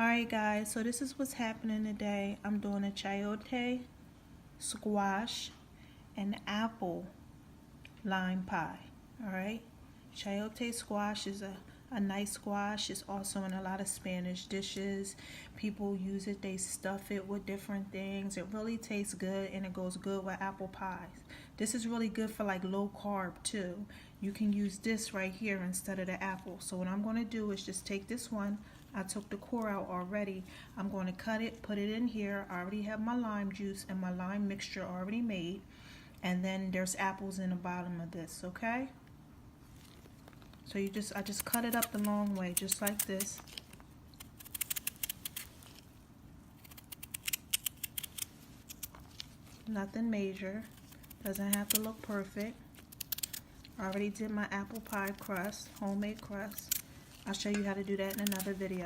Alright guys, so this is what's happening today. I'm doing a chayote, squash, and apple lime pie. Alright, chayote squash is a nice squash. It's also in a lot of Spanish dishes. People use it, they stuff it with different things. It really tastes good and it goes good with apple pies. This is really good for like low carb too. You can use this right here instead of the apple. So what I'm going to do is just take this one. I took the core out already. I'm going to cut it, put it in here. I already have my lime juice and my lime mixture already made. And then there's apples in the bottom of this, okay? So I just cut it up the long way, just like this. Nothing major. Doesn't have to look perfect. I already did my apple pie crust, homemade crust. I'll show you how to do that in another video.